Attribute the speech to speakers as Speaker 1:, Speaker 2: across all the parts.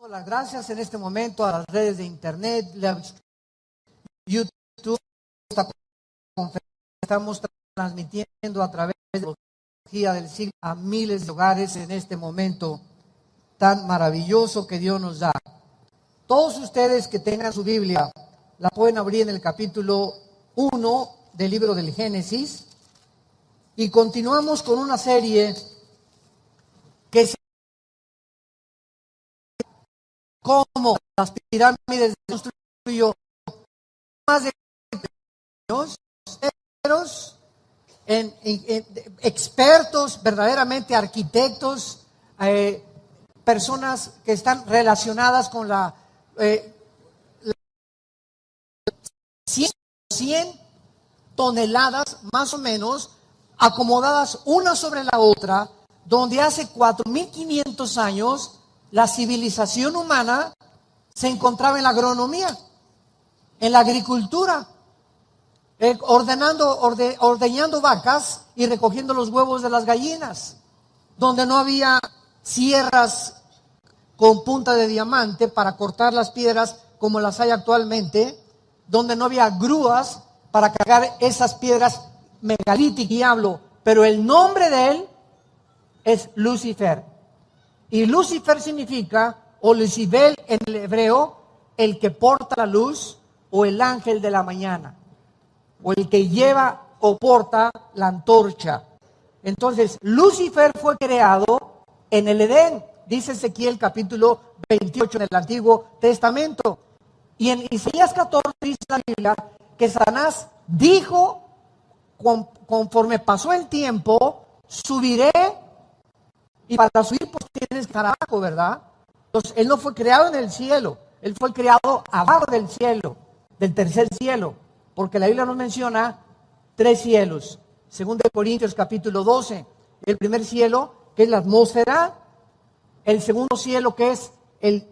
Speaker 1: Damos las gracias en este momento a las redes de internet, YouTube, esta conferencia estamos transmitiendo a través de la tecnología del siglo a miles de hogares en este momento tan maravilloso que Dios nos da. Todos ustedes que tengan su Biblia, la pueden abrir en el capítulo 1 del libro del Génesis y continuamos con una serie que se como las pirámides de construyó más de años, en expertos, verdaderamente arquitectos, personas que están relacionadas con la 100 toneladas más o menos acomodadas una sobre la otra, donde hace 4.500 años la civilización humana se encontraba en la agronomía, en la agricultura, ordeñando vacas y recogiendo los huevos de las gallinas, donde no había sierras con punta de diamante para cortar las piedras como las hay actualmente, donde no había grúas para cargar esas piedras megalíticas, diablo, pero el nombre de él es Lucifer. Y Lucifer significa, o Lucibel en el hebreo, el que porta la luz, o el ángel de la mañana, o el que lleva o porta la antorcha. Entonces, Lucifer fue creado en el Edén, dice Ezequiel capítulo 28 en el Antiguo Testamento. Y en Isaías 14 dice la Biblia que Satanás dijo, conforme pasó el tiempo, subiré. Y para subir, pues tienes que estar abajo, ¿verdad? Entonces, él no fue creado en el cielo, él fue creado abajo del cielo, del tercer cielo, porque la Biblia nos menciona 3 cielos. Según de Corintios capítulo 12, el primer cielo, que es la atmósfera, el segundo cielo, que es el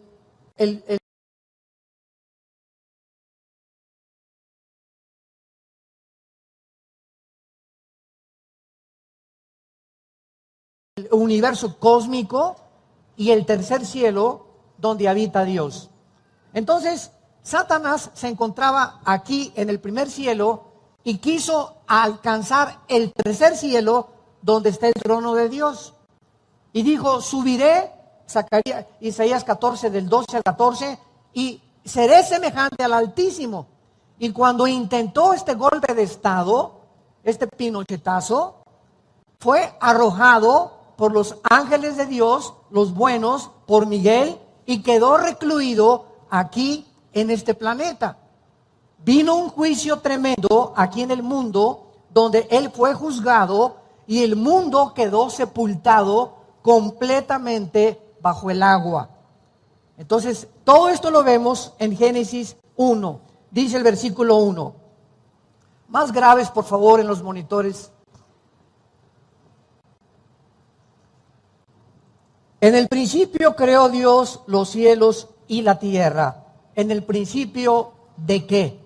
Speaker 1: universo cósmico, y el tercer cielo donde habita Dios. Entonces, Satanás se encontraba aquí en el primer cielo y quiso alcanzar el tercer cielo donde está el trono de Dios. Y dijo, subiré, Isaías 14 del 12 al 14, y seré semejante al Altísimo. Y cuando intentó este golpe de estado, este pinochetazo, fue arrojado por los ángeles de Dios, los buenos, por Miguel, y quedó recluido aquí en este planeta. Vino un juicio tremendo aquí en el mundo, donde él fue juzgado y el mundo quedó sepultado completamente bajo el agua. Entonces, todo esto lo vemos en Génesis 1. Dice el versículo 1. Más graves, por favor, en los monitores. En el principio creó Dios los cielos y la tierra. ¿En el principio de qué?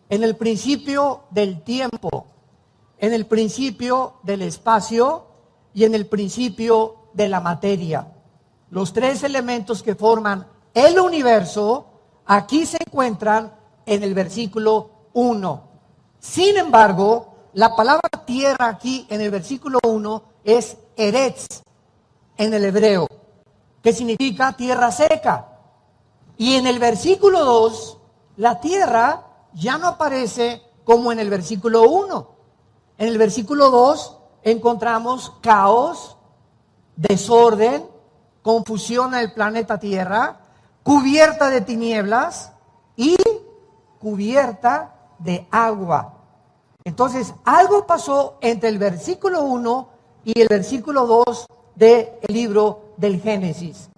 Speaker 1: En el principio del tiempo, en el principio del espacio y en el principio de la materia. Los 3 elementos que forman el universo aquí se encuentran en el versículo 1. Sin embargo, la palabra tierra aquí en el versículo 1 es eretz en el hebreo, que significa tierra seca. Y en el versículo 2, la tierra ya no aparece como en el versículo 1. En el versículo 2 encontramos caos, desorden, confusión en el planeta Tierra, cubierta de tinieblas y cubierta de agua. Entonces, algo pasó entre el versículo 1 y el versículo 2 del libro del Génesis.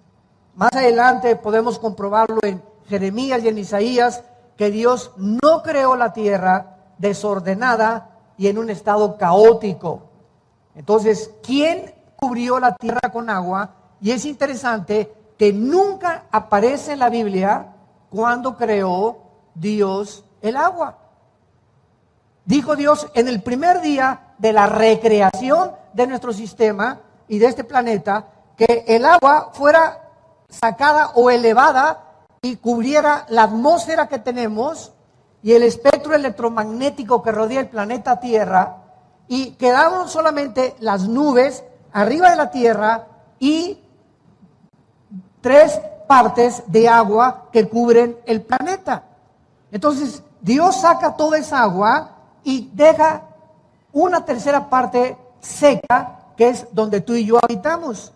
Speaker 1: Más adelante podemos comprobarlo en Jeremías y en Isaías, que Dios no creó la tierra desordenada y en un estado caótico. Entonces, ¿quién cubrió la tierra con agua? Y es interesante que nunca aparece en la Biblia cuando creó Dios el agua. Dijo Dios en el primer día de la recreación de nuestro sistema y de este planeta, que el agua fuera sacada o elevada y cubriera la atmósfera que tenemos y el espectro electromagnético que rodea el planeta Tierra, y quedaron solamente las nubes arriba de la Tierra y 3 partes de agua que cubren el planeta. Entonces, Dios saca toda esa agua y deja una tercera parte seca, que es donde tú y yo habitamos.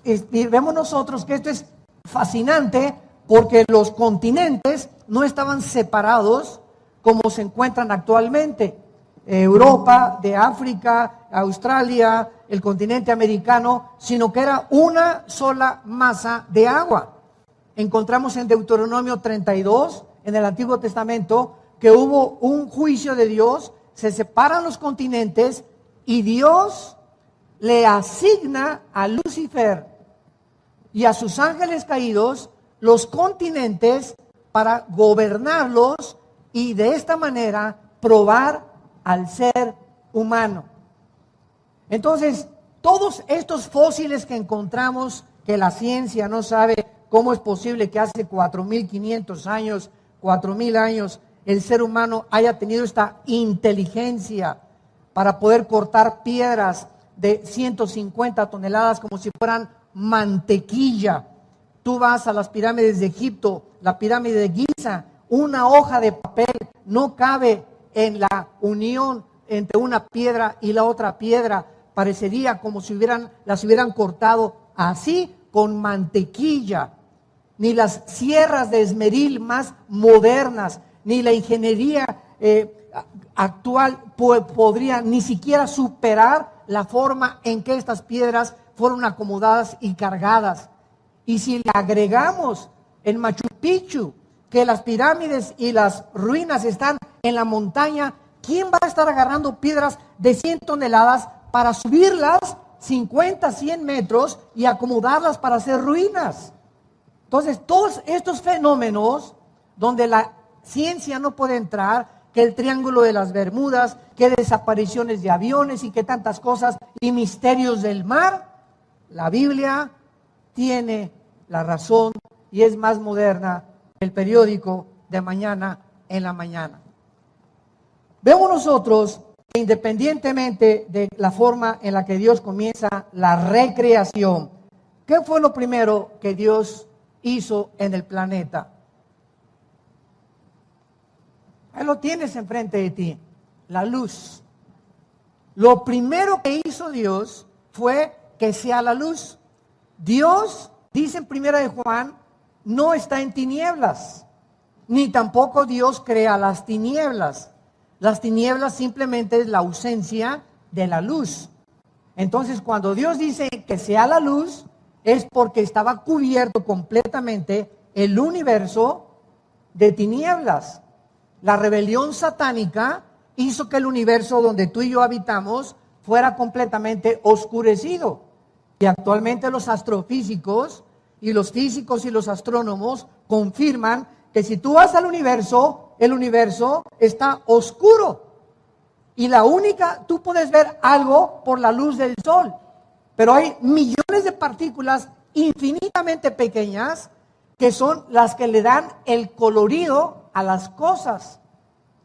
Speaker 1: Y vemos nosotros que esto es fascinante porque los continentes no estaban separados como se encuentran actualmente. Europa, de África, Australia, el continente americano, sino que era una sola masa de agua. Encontramos en Deuteronomio 32, en el Antiguo Testamento, que hubo un juicio de Dios, se separan los continentes y Dios le asigna a Lucifer y a sus ángeles caídos los continentes para gobernarlos y de esta manera probar al ser humano. Entonces, todos estos fósiles que encontramos, que la ciencia no sabe cómo es posible que hace 4.500 años, 4.000 años, el ser humano haya tenido esta inteligencia para poder cortar piedras de 150 toneladas como si fueran mantequilla. Tú vas a las pirámides de Egipto, la pirámide de Giza, una hoja de papel no cabe en la unión entre una piedra y la otra piedra. Parecería como si las hubieran cortado así con mantequilla. Ni las sierras de esmeril más modernas, ni la ingeniería actual podría ni siquiera superar la forma en que estas piedras fueron acomodadas y cargadas. Y si le agregamos en Machu Picchu que las pirámides y las ruinas están en la montaña, ¿quién va a estar agarrando piedras de 100 toneladas para subirlas 50, 100 metros y acomodarlas para hacer ruinas? Entonces, todos estos fenómenos donde la ciencia no puede entrar, que el Triángulo de las Bermudas, que desapariciones de aviones y que tantas cosas y misterios del mar, la Biblia tiene la razón y es más moderna que el periódico de mañana en la mañana. Vemos nosotros que independientemente de la forma en la que Dios comienza la recreación, ¿qué fue lo primero que Dios hizo en el planeta? Ahí lo tienes enfrente de ti, la luz. Lo primero que hizo Dios fue que sea la luz. Dios, dice en 1 de Juan, no está en tinieblas, ni tampoco Dios crea las tinieblas. Las tinieblas simplemente es la ausencia de la luz. Entonces, cuando Dios dice que sea la luz, es porque estaba cubierto completamente el universo de tinieblas. La rebelión satánica hizo que el universo donde tú y yo habitamos fuera completamente oscurecido. Y actualmente los astrofísicos y los físicos y los astrónomos confirman que si tú vas al universo, el universo está oscuro. Y tú puedes ver algo por la luz del sol. Pero hay millones de partículas infinitamente pequeñas que son las que le dan el colorido a las cosas.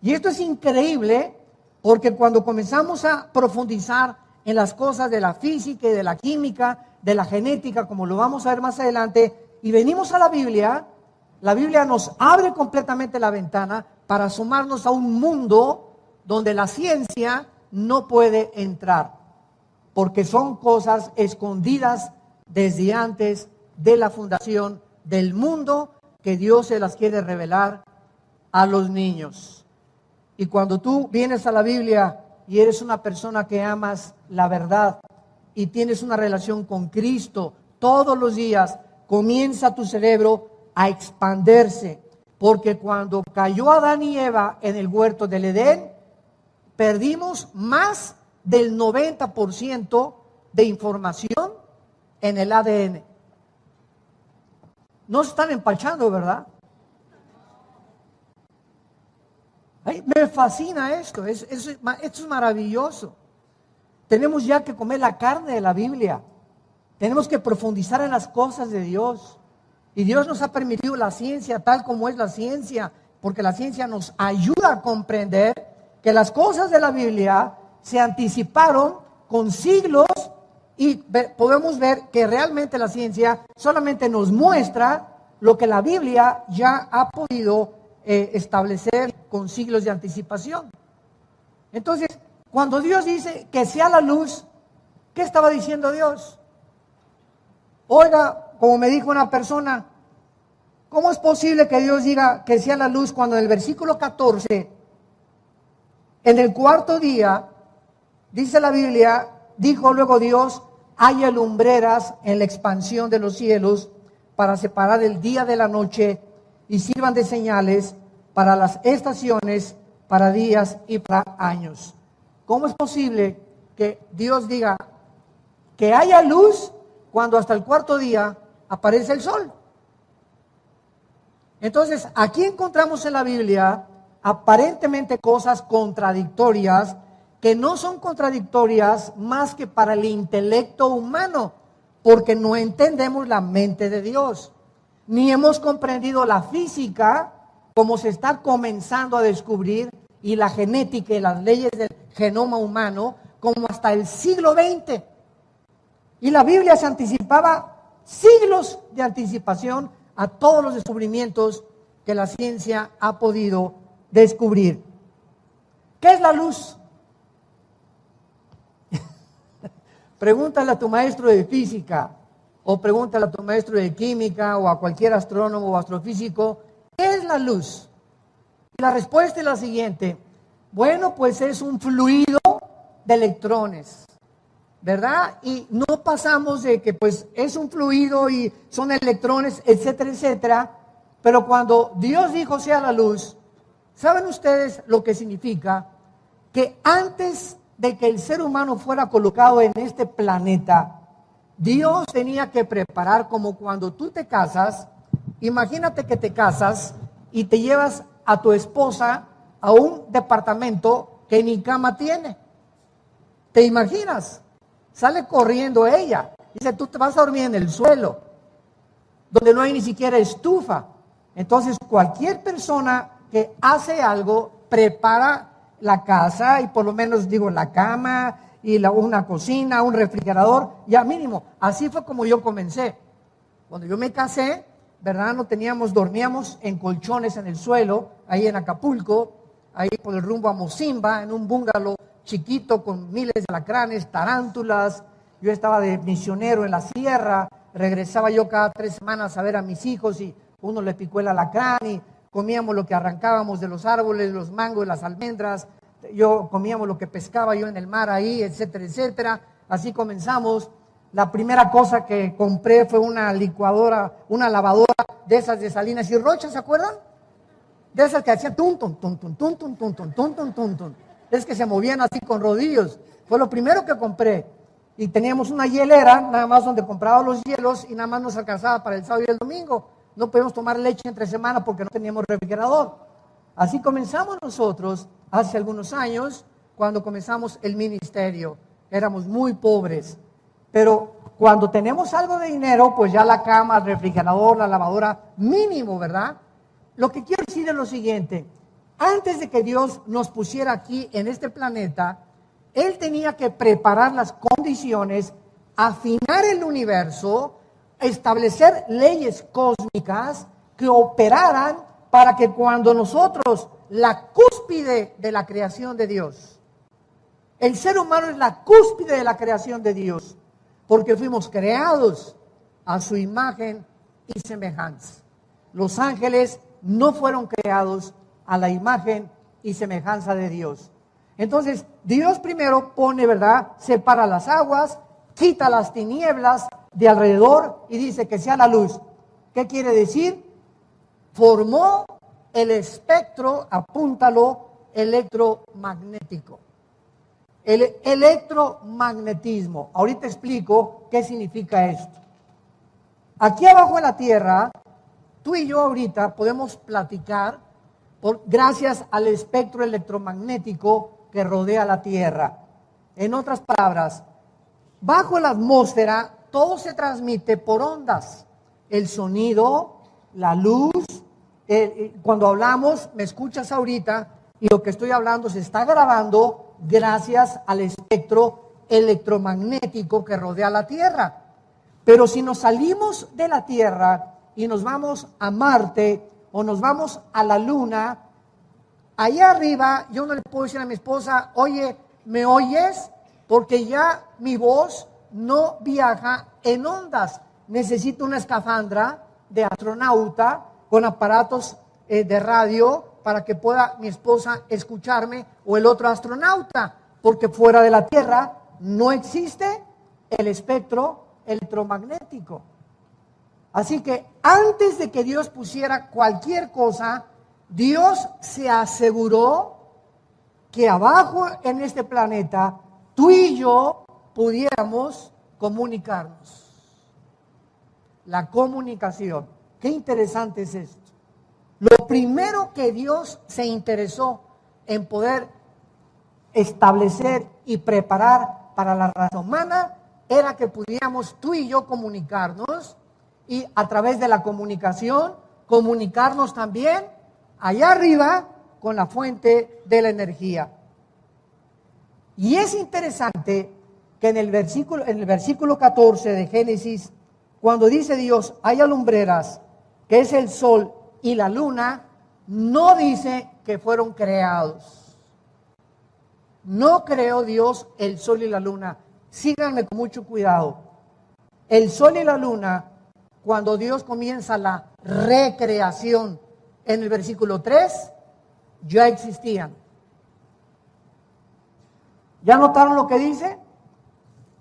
Speaker 1: Y esto es increíble porque cuando comenzamos a profundizar en las cosas de la física y de la química, de la genética, como lo vamos a ver más adelante, y venimos a la Biblia nos abre completamente la ventana para asomarnos a un mundo donde la ciencia no puede entrar, porque son cosas escondidas desde antes de la fundación del mundo que Dios se las quiere revelar a los niños. Y cuando tú vienes a la Biblia y eres una persona que amas la verdad y tienes una relación con Cristo todos los días, comienza tu cerebro a expandirse, porque cuando cayó Adán y Eva en el huerto del Edén, perdimos más del 90% de información en el ADN. No se están empachando, ¿verdad? Ay, me fascina esto, esto es maravilloso. Tenemos ya que comer la carne de la Biblia. Tenemos que profundizar en las cosas de Dios. Y Dios nos ha permitido la ciencia tal como es la ciencia, porque la ciencia nos ayuda a comprender que las cosas de la Biblia se anticiparon con siglos y podemos ver que realmente la ciencia solamente nos muestra lo que la Biblia ya ha podido establecer con siglos de anticipación. Entonces, cuando Dios dice que sea la luz, ¿qué estaba diciendo Dios? Oiga, como me dijo una persona, ¿cómo es posible que Dios diga que sea la luz cuando en el versículo 14, en el cuarto día, dice la Biblia, dijo luego Dios, haya lumbreras en la expansión de los cielos para separar el día de la noche y sirvan de señales para las estaciones, para días y para años? ¿Cómo es posible que Dios diga que haya luz cuando hasta el cuarto día aparece el sol? Entonces, aquí encontramos en la Biblia aparentemente cosas contradictorias, que no son contradictorias más que para el intelecto humano, porque no entendemos la mente de Dios, ni hemos comprendido la física como se está comenzando a descubrir, y la genética y las leyes del genoma humano como hasta el siglo XX. Y la Biblia se anticipaba siglos de anticipación a todos los descubrimientos que la ciencia ha podido descubrir. ¿Qué es la luz? Pregúntale a tu maestro de física, o pregúntale a tu maestro de química, o a cualquier astrónomo o astrofísico, ¿qué es la luz? Y la respuesta es la siguiente: bueno, pues es un fluido de electrones, ¿verdad? Y no pasamos de que pues es un fluido y son electrones, etcétera, etcétera. Pero cuando Dios dijo sea la luz, ¿saben ustedes lo que significa? Que antes de que el ser humano fuera colocado en este planeta, Dios tenía que preparar, como cuando tú te casas. Imagínate que te casas y te llevas a tu esposa a un departamento que ni cama tiene. ¿Te imaginas? Sale corriendo ella. Dice, tú te vas a dormir en el suelo, donde no hay ni siquiera estufa. Entonces, cualquier persona que hace algo, prepara la casa y por lo menos, digo, la cama y una cocina, un refrigerador, ya mínimo. Así fue como yo comencé. Cuando yo me casé, ¿verdad? Dormíamos en colchones en el suelo, ahí en Acapulco, ahí por el rumbo a Mocimba, en un bungalow chiquito con miles de alacranes, tarántulas. Yo estaba de misionero en la sierra, regresaba yo cada 3 semanas a ver a mis hijos y uno le picó el alacrán y comíamos lo que arrancábamos de los árboles, los mangos, las almendras. Comíamos lo que pescaba yo en el mar ahí, etcétera, etcétera. Así comenzamos. La primera cosa que compré fue una licuadora, una lavadora de esas de Salinas y Rocha, ¿se acuerdan? De esas que hacían tun, tun, tun, tun, tun, tun, tun, tun, tun, tun, tun, tun. Es que se movían así con rodillos. Fue lo primero que compré. Y teníamos una hielera, nada más donde compraba los hielos y nada más nos alcanzaba para el sábado y el domingo. No podíamos tomar leche entre semana porque no teníamos refrigerador. Así comenzamos nosotros hace algunos años, cuando comenzamos el ministerio. Éramos muy pobres. Pero cuando tenemos algo de dinero, pues ya la cama, el refrigerador, la lavadora, mínimo, ¿verdad? Lo que quiero decir es lo siguiente: antes de que Dios nos pusiera aquí en este planeta, Él tenía que preparar las condiciones, afinar el universo, establecer leyes cósmicas que operaran para que cuando nosotros, la cúspide de la creación de Dios, el ser humano es la cúspide de la creación de Dios, porque fuimos creados a su imagen y semejanza. Los ángeles no fueron creados a la imagen y semejanza de Dios. Entonces, Dios primero pone, ¿verdad? Separa las aguas, quita las tinieblas de alrededor y dice que sea la luz. ¿Qué quiere decir? Formó el espectro, apúntalo, electromagnético. El electromagnetismo. Ahorita explico qué significa esto. Aquí abajo en la tierra, tú y yo ahorita podemos platicar gracias al espectro electromagnético que rodea la tierra. En otras palabras, bajo la atmósfera todo se transmite por ondas. El sonido, la luz. Cuando hablamos, me escuchas ahorita y lo que estoy hablando se está grabando gracias al espectro electromagnético que rodea la Tierra. Pero si nos salimos de la Tierra y nos vamos a Marte o nos vamos a la Luna, allá arriba yo no le puedo decir a mi esposa, oye, ¿me oyes? Porque ya mi voz no viaja en ondas. Necesito una escafandra de astronauta con aparatos de radio para que pueda mi esposa escucharme o el otro astronauta, porque fuera de la Tierra no existe el espectro electromagnético. Así que antes de que Dios pusiera cualquier cosa, Dios se aseguró que abajo en este planeta tú y yo pudiéramos comunicarnos. La comunicación. Qué interesante es esto. Lo primero que Dios se interesó en poder establecer y preparar para la raza humana era que pudiéramos tú y yo comunicarnos y a través de la comunicación comunicarnos también allá arriba con la fuente de la energía. Y es interesante que en el versículo 14 de Génesis, cuando dice Dios, haya lumbreras, que es el sol y la luna, no dice que fueron creados. No creó Dios el sol y la luna. Síganme con mucho cuidado. El sol y la luna, cuando Dios comienza la recreación en el versículo 3, ya existían. ¿Ya notaron lo que dice?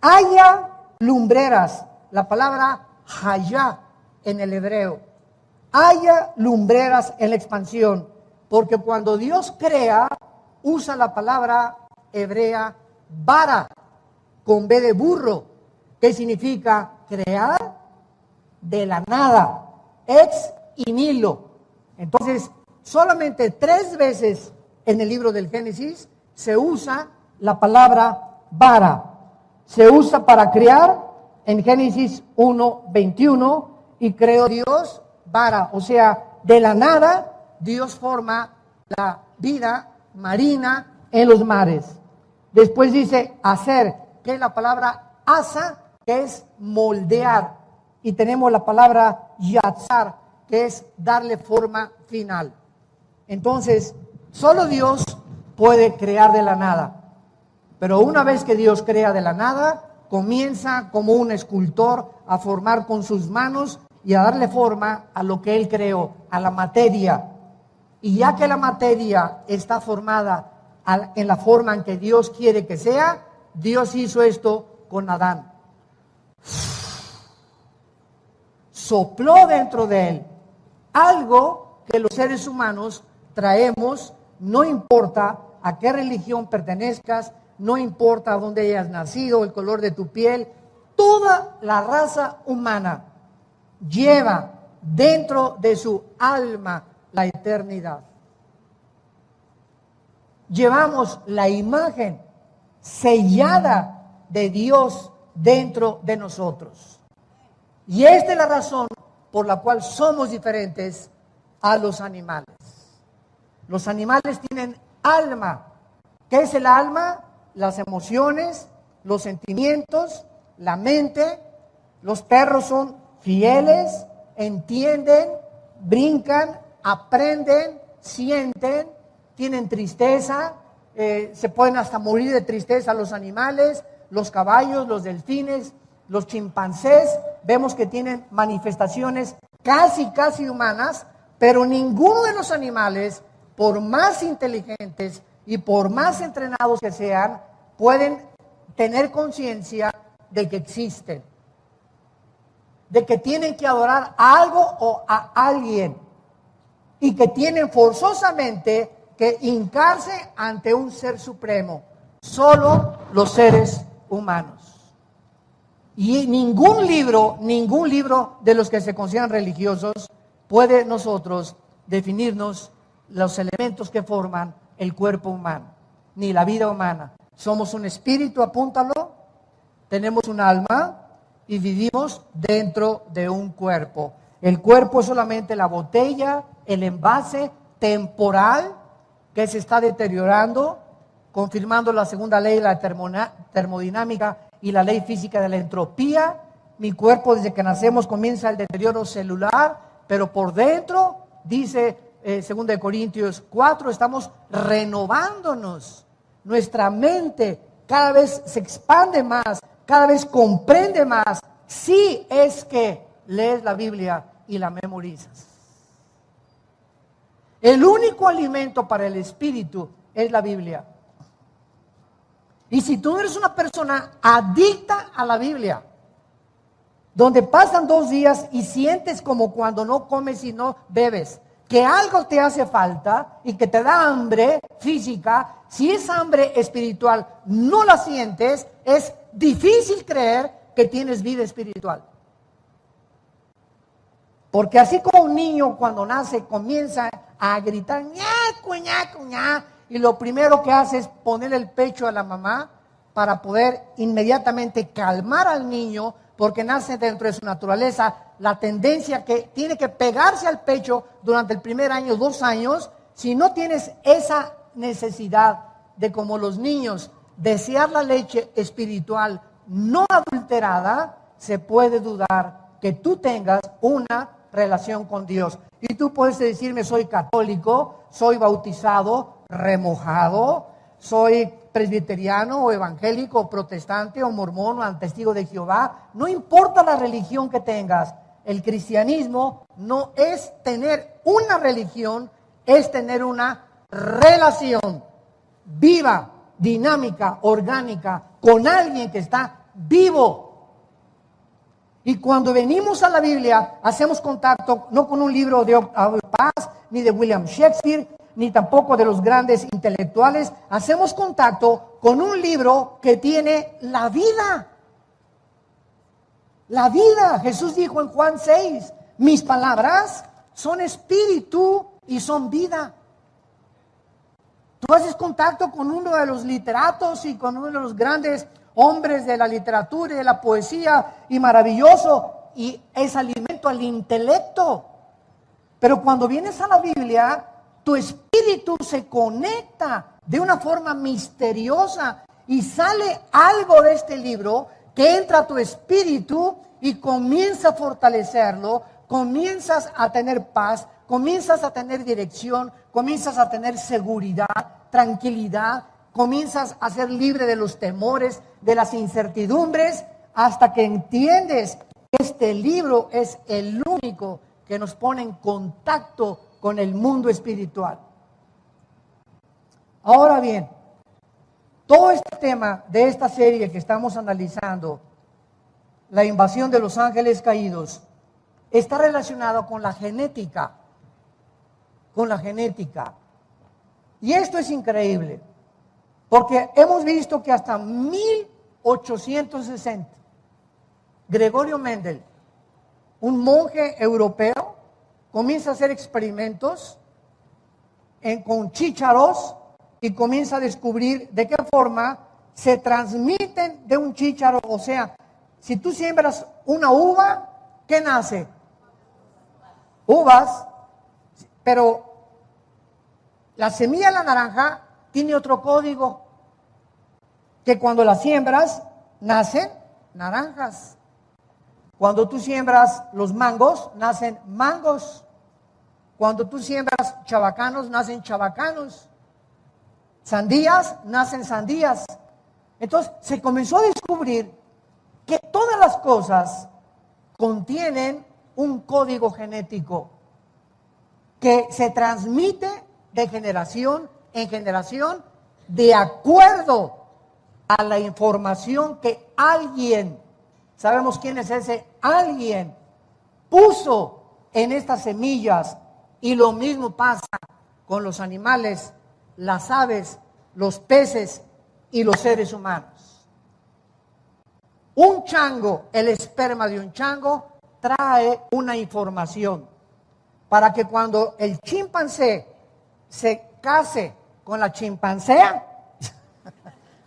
Speaker 1: Haya lumbreras, la palabra hayá en el hebreo. Haya lumbreras en la expansión, porque cuando Dios crea, usa la palabra hebrea bara, con B de burro, que significa crear de la nada, ex nihilo. Entonces, solamente 3 veces en el libro del Génesis se usa la palabra bara. Se usa para crear en Génesis 1:21 y creó Dios bara, o sea, de la nada Dios forma la vida marina en los mares. Después dice hacer, que es la palabra asa, que es moldear, y tenemos la palabra yatzar, que es darle forma final. Entonces, solo Dios puede crear de la nada. Pero una vez que Dios crea de la nada, comienza como un escultor a formar con sus manos y a darle forma a lo que Él creó, a la materia. Y ya que la materia está formada en la forma en que Dios quiere que sea, Dios hizo esto con Adán. Sopló dentro de él algo que los seres humanos traemos, no importa a qué religión pertenezcas, no importa dónde hayas nacido, el color de tu piel, toda la raza humana lleva dentro de su alma la eternidad. Llevamos la imagen sellada de Dios dentro de nosotros. Y esta es la razón por la cual somos diferentes a los animales. Los animales tienen alma. ¿Qué es el alma? Las emociones, los sentimientos, la mente. Los perros son fieles, entienden, brincan, aprenden, sienten, tienen tristeza, se pueden hasta morir de tristeza los animales, los caballos, los delfines, los chimpancés. Vemos que tienen manifestaciones casi humanas, pero ninguno de los animales, por más inteligentes y por más entrenados que sean, pueden tener conciencia de que existen, de que tienen que adorar a algo o a alguien, y que tienen forzosamente que hincarse ante un ser supremo. Solo los seres humanos. Y ningún libro de los que se consideran religiosos puede nosotros definirnos los elementos que forman el cuerpo humano, ni la vida humana. Somos un espíritu, apúntalo, tenemos un alma, y vivimos dentro de un cuerpo. El cuerpo es solamente la botella, el envase temporal que se está deteriorando, confirmando la segunda ley de la termodinámica y la ley física de la entropía. Mi cuerpo desde que nacemos comienza el deterioro celular, pero por dentro, dice 2 Corintios 4, estamos renovándonos. Nuestra mente cada vez se expande más, cada vez comprende más, si es que lees la Biblia y la memorizas. El único alimento para el espíritu es la Biblia. Y si tú eres una persona adicta a la Biblia, donde pasan 2 días y sientes como cuando no comes y no bebes, que algo te hace falta y que te da hambre física, si esa hambre espiritual no la sientes, es difícil creer que tienes vida espiritual. Porque así como un niño cuando nace comienza a gritar ñacu, ñacu, ña, y lo primero que hace es poner el pecho a la mamá para poder inmediatamente calmar al niño, porque nace dentro de su naturaleza la tendencia que tiene que pegarse al pecho durante el primer año, 2 años. Si no tienes esa necesidad de, como los niños, desear la leche espiritual no adulterada, se puede dudar que tú tengas una relación con Dios. Y tú puedes decirme, soy católico, soy bautizado, remojado, soy presbiteriano o evangélico o protestante o mormón o testigo de Jehová. No importa la religión que tengas, el cristianismo no es tener una religión, es tener una relación viva, dinámica, orgánica, con alguien que está vivo. Y cuando venimos a la Biblia, hacemos contacto no con un libro de Octavio Paz, ni de William Shakespeare, ni tampoco de los grandes intelectuales. Hacemos contacto con un libro que tiene la vida. La vida. Jesús dijo en Juan 6, mis palabras son espíritu y son vida. Tú haces contacto con uno de los literatos y con uno de los grandes hombres de la literatura y de la poesía, y maravilloso, y es alimento al intelecto. Pero cuando vienes a la Biblia, tu espíritu se conecta de una forma misteriosa y sale algo de este libro que entra a tu espíritu y comienza a fortalecerlo, comienzas a tener paz, comienzas a tener dirección, comienzas a tener seguridad, tranquilidad, comienzas a ser libre de los temores, de las incertidumbres, hasta que entiendes que este libro es el único que nos pone en contacto con el mundo espiritual. Ahora bien, todo este tema de esta serie que estamos analizando, la invasión de los ángeles caídos, está relacionado con la genética. Con la genética. Y esto es increíble, porque hemos visto que hasta 1860, Gregorio Mendel, un monje europeo, comienza a hacer experimentos con chícharos y comienza a descubrir de qué forma se transmiten de un chícharo. O sea, si tú siembras una uva, ¿qué nace? Uvas, pero la semilla de la naranja tiene otro código, que cuando la siembras, nacen naranjas. Cuando tú siembras los mangos, nacen mangos. Cuando tú siembras chabacanos, nacen chabacanos. Sandías, nacen sandías. Entonces, se comenzó a descubrir que todas las cosas contienen un código genético que se transmite de generación en generación de acuerdo a la información que alguien, sabemos quién es ese alguien, puso en estas semillas. Y lo mismo pasa con los animales, las aves, los peces y los seres humanos. Un chango, el esperma de un chango, trae una información para que cuando el chimpancé se case con la chimpancea,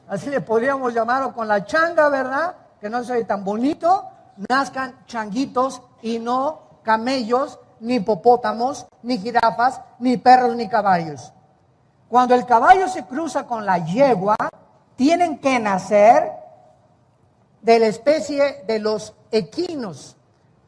Speaker 1: así le podríamos llamar, o con la changa, ¿verdad? Que no soy tan bonito, nazcan changuitos y no camellos, ni hipopótamos, ni jirafas, ni perros, ni caballos. Cuando el caballo se cruza con la yegua, tienen que nacer de la especie de los equinos.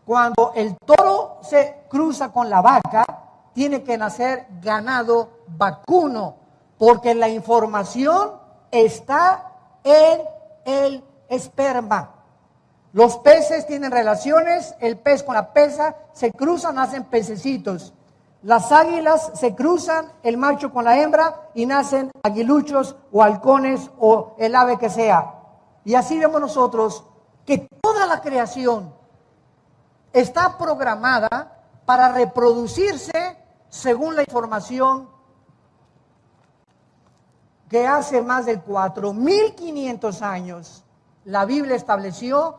Speaker 1: Cuando el toro se cruza con la vaca, tiene que nacer ganado vacuno, porque la información está en el esperma. Los peces tienen relaciones, el pez con la peza se cruzan, nacen pececitos. Las águilas se cruzan, el macho con la hembra, y nacen aguiluchos o halcones o el ave que sea. Y así vemos nosotros que toda la creación está programada para reproducirse según la información que hace más de 4.500 años la Biblia estableció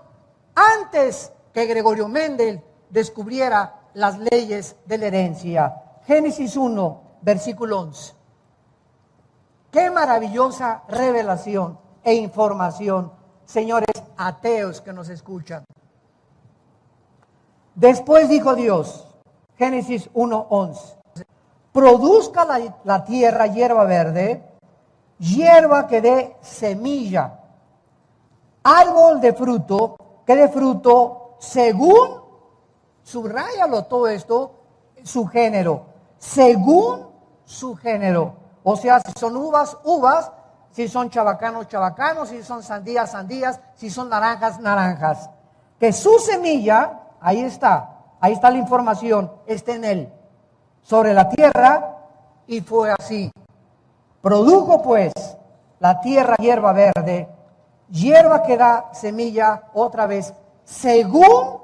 Speaker 1: antes que Gregorio Mendel descubriera las leyes de la herencia. Génesis 1, versículo 11. Qué maravillosa revelación e información, señores ateos que nos escuchan. Después dijo Dios, Génesis 1, 11, produzca la tierra hierba verde, hierba que dé semilla, árbol de fruto que dé fruto según, subráyalo todo esto, su género, según su género. O sea, si son uvas, uvas, si son chabacanos, chabacanos, si son sandías, sandías, si son naranjas, naranjas. Que su semilla, ahí está la información, está en él, sobre la tierra, y fue así. Produjo pues la tierra hierba verde, hierba que da semilla otra vez, según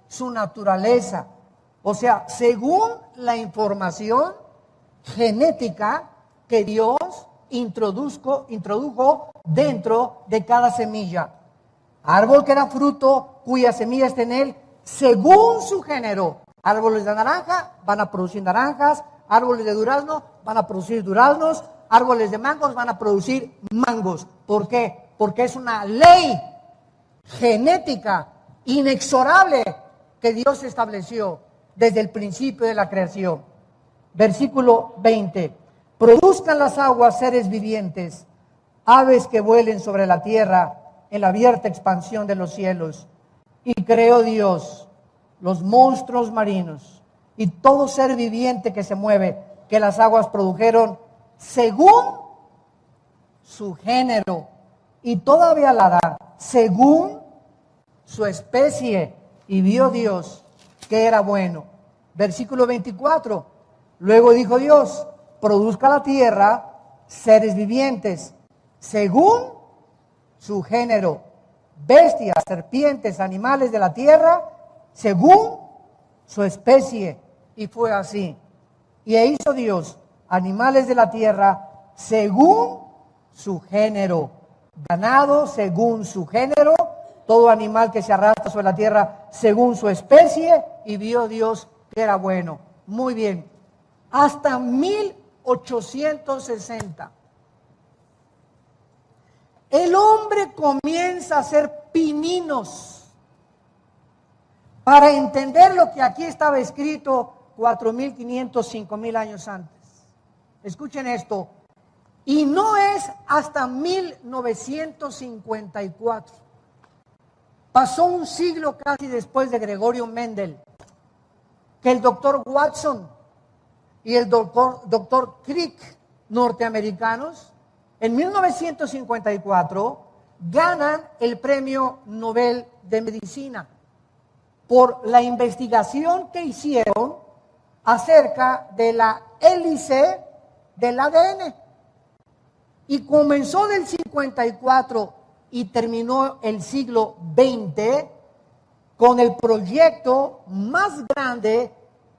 Speaker 1: su naturaleza. O sea, según la información genética que Dios introdujo dentro de cada semilla. Árbol que da fruto, cuya semilla está en él, según su género. Árboles de naranja van a producir naranjas, árboles de durazno van a producir duraznos, árboles de mangos van a producir mangos. ¿Por qué? Porque es una ley genética inexorable que Dios estableció desde el principio de la creación. Versículo 20. Produzcan las aguas seres vivientes, aves que vuelen sobre la tierra en la abierta expansión de los cielos. Y creó Dios los monstruos marinos y todo ser viviente que se mueve, que las aguas produjeron según su género, y todavía la da, según su especie, y vio Dios que era bueno. Versículo 24, luego dijo Dios, produzca la tierra seres vivientes, según su género, bestias, serpientes, animales de la tierra, según su especie, y fue así. Y hizo Dios animales de la tierra según su género, ganado según su género, todo animal que se arrastra sobre la tierra según su especie, y vio Dios que era bueno. Muy bien, hasta 1860, el hombre comienza a hacer pininos para entender lo que aquí estaba escrito 4.500, 5.000 años antes. Escuchen esto. Y no es hasta 1954. Pasó un siglo casi después de Gregorio Mendel, que el doctor Watson y el doctor Crick, norteamericanos, en 1954 ganan el Premio Nobel de Medicina por la investigación que hicieron acerca de la hélice del ADN. Y comenzó del 54 y terminó el siglo XX con el proyecto más grande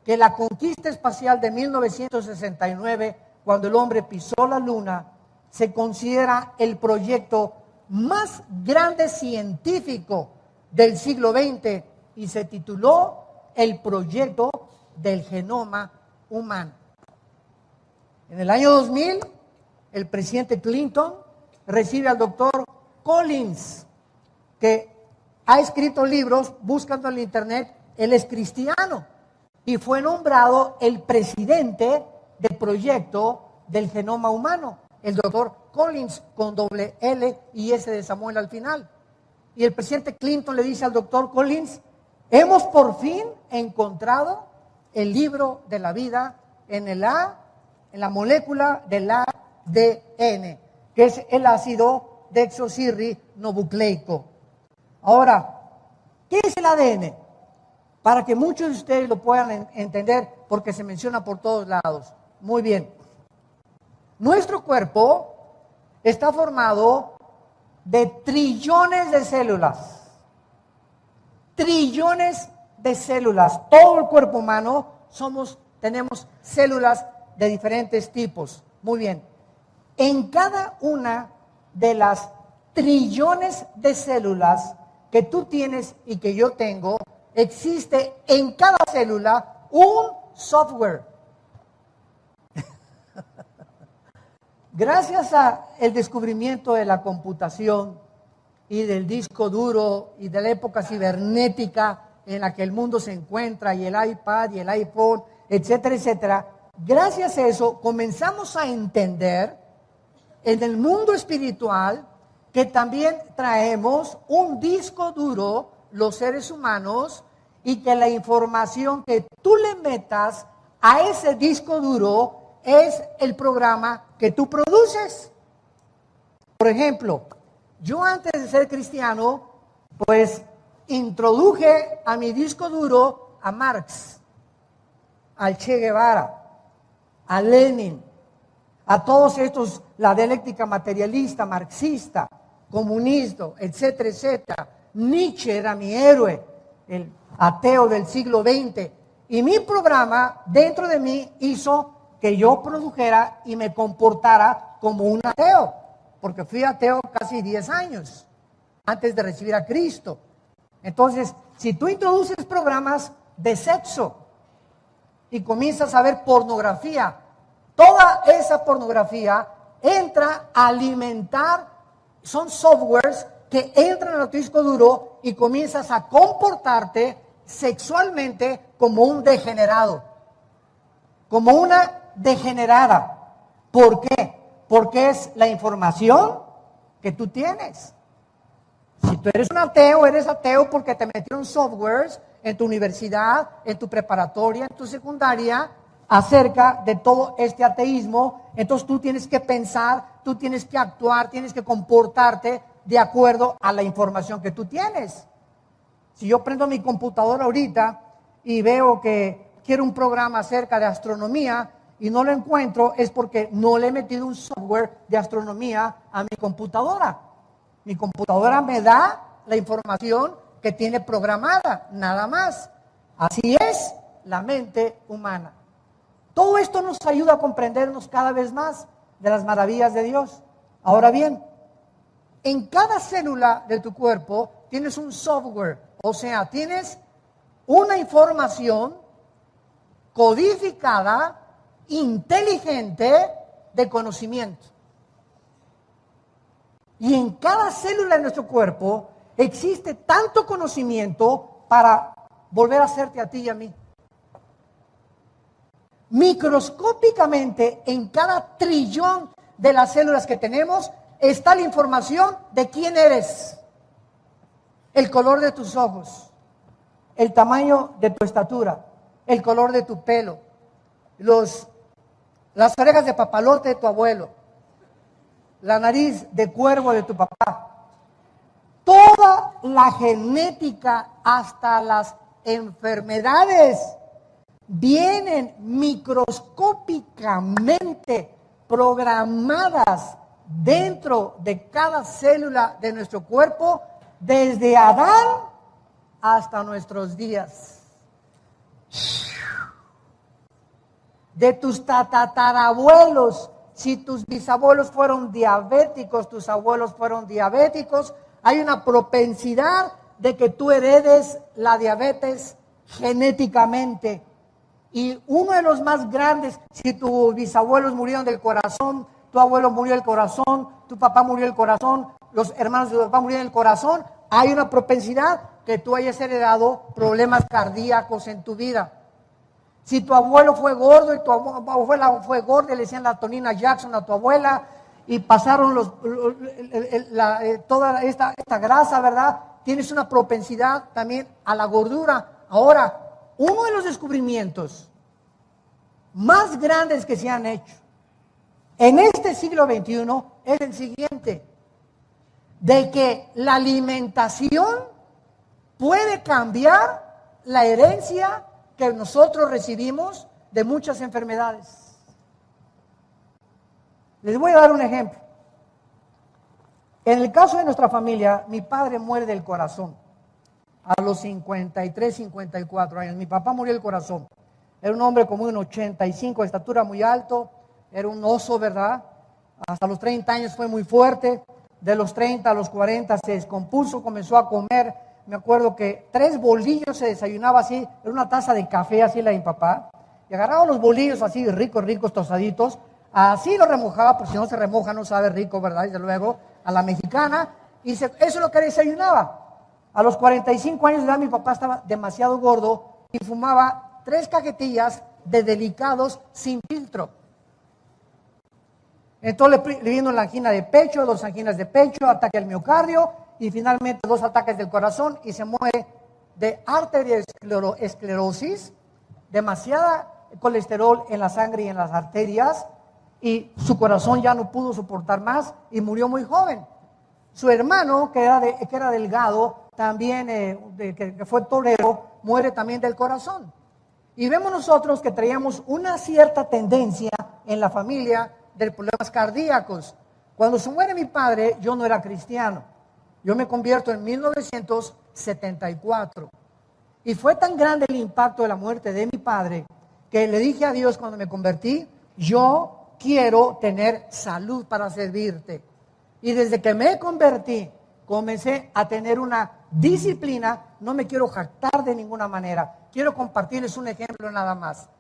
Speaker 1: que la conquista espacial de 1969, cuando el hombre pisó la luna. Se considera el proyecto más grande científico del siglo XX y se tituló el proyecto del genoma humano. En el año 2000, el presidente Clinton recibe al doctor Collins, que ha escrito libros, buscando en el internet, él es cristiano y fue nombrado el presidente del proyecto del genoma humano, el doctor Collins, con doble L y S de Samuel al final. Y el presidente Clinton le dice al doctor Collins: hemos por fin encontrado el libro de la vida en la molécula del ADN, que es el ácido desoxirribonucleico. Ahora, ¿qué es el ADN? Para que muchos de ustedes lo puedan entender, porque se menciona por todos lados. Muy bien. Nuestro cuerpo está formado de trillones de células. Trillones de células. Todo el cuerpo humano tenemos células de diferentes tipos. Muy bien. En cada una de las trillones de células que tú tienes y que yo tengo, existe en cada célula un software. Gracias al descubrimiento de la computación y del disco duro y de la época cibernética en la que el mundo se encuentra, y el iPad y el iPhone, etcétera, etcétera, gracias a eso comenzamos a entender en el mundo espiritual que también traemos un disco duro, los seres humanos, y que la información que tú le metas a ese disco duro es el programa que tú produces. Por ejemplo, yo antes de ser cristiano, pues introduje a mi disco duro a Marx, al Che Guevara, a Lenin, a todos estos, la dialéctica materialista, marxista, comunista, etcétera, etcétera. Nietzsche era mi héroe, el ateo del siglo XX. Y mi programa dentro de mí hizo que yo produjera y me comportara como un ateo, porque fui ateo casi 10 años antes de recibir a Cristo. Entonces, si tú introduces programas de sexo y comienzas a ver pornografía, toda esa pornografía entra a alimentar, son softwares que entran a tu disco duro y comienzas a comportarte sexualmente como un degenerado, como una degenerada. ¿Por qué? Porque es la información que tú tienes. Si tú eres ateo porque te metieron softwares en tu universidad, en tu preparatoria, en tu secundaria, acerca de todo este ateísmo. Entonces tú tienes que pensar, tú tienes que actuar, tienes que comportarte de acuerdo a la información que tú tienes. Si yo prendo mi computadora ahorita y veo que quiero un programa acerca de astronomía y no lo encuentro, es porque no le he metido un software de astronomía a mi computadora. Mi computadora me da la información que tiene programada, nada más. Así es la mente humana. Todo esto nos ayuda a comprendernos cada vez más de las maravillas de Dios. Ahora bien, en cada célula de tu cuerpo tienes un software, o sea, tienes una información codificada, inteligente, de conocimiento. Y en cada célula de nuestro cuerpo existe tanto conocimiento para volver a hacerte a ti y a mí. Microscópicamente, en cada trillón de las células que tenemos, está la información de quién eres, el color de tus ojos, el tamaño de tu estatura, el color de tu pelo, las orejas de papalote de tu abuelo, la nariz de cuervo de tu papá. Toda la genética, hasta las enfermedades, vienen microscópicamente programadas dentro de cada célula de nuestro cuerpo, desde Adán hasta nuestros días. De tus tatarabuelos, si tus bisabuelos fueron diabéticos, tus abuelos fueron diabéticos, hay una propensidad de que tú heredes la diabetes genéticamente. Y uno de los más grandes, si tus bisabuelos murieron del corazón, tu abuelo murió del corazón, tu papá murió del corazón, los hermanos de tu papá murieron del corazón, hay una propensidad que tú hayas heredado problemas cardíacos en tu vida. Si tu abuelo fue gordo y tu abuela fue gorda, le decían la Tonina Jackson a tu abuela, y pasaron toda esta grasa, ¿verdad? Tienes una propensidad también a la gordura. Ahora, uno de los descubrimientos más grandes que se han hecho en este siglo XXI es el siguiente: de que la alimentación puede cambiar la herencia que nosotros recibimos de muchas enfermedades. Les voy a dar un ejemplo. En el caso de nuestra familia, mi padre muere del corazón a los 53, 54 años. Mi papá murió del corazón. Era un hombre como un 85 de estatura, muy alto. Era un oso, ¿verdad? Hasta los 30 años fue muy fuerte. De los 30 a los 40 se descompuso, comenzó a comer. Me acuerdo que 3 bolillos se desayunaba así, era una taza de café, así la de mi papá. Y agarraba los bolillos así, ricos, tostaditos. Así lo remojaba, porque si no se remoja no sabe rico, ¿verdad? Desde luego, a la mexicana. Y eso es lo que desayunaba. A los 45 años de edad mi papá estaba demasiado gordo y fumaba 3 cajetillas de Delicados sin filtro. Entonces le vino la angina de pecho, 2 anginas de pecho, ataque al miocardio y finalmente 2 ataques del corazón y se muere de arteriosclerosis, demasiada colesterol en la sangre y en las arterias, y su corazón ya no pudo soportar más y murió muy joven. Su hermano, que era delgado, también que fue torero, muere también del corazón. Y vemos nosotros que traíamos una cierta tendencia en la familia de problemas cardíacos. Cuando se muere mi padre, yo no era cristiano. Yo me convierto en 1974. Y fue tan grande el impacto de la muerte de mi padre que le dije a Dios cuando me convertí: yo quiero tener salud para servirte. Y desde que me convertí, comencé a tener una disciplina. No me quiero jactar de ninguna manera. Quiero compartirles un ejemplo nada más.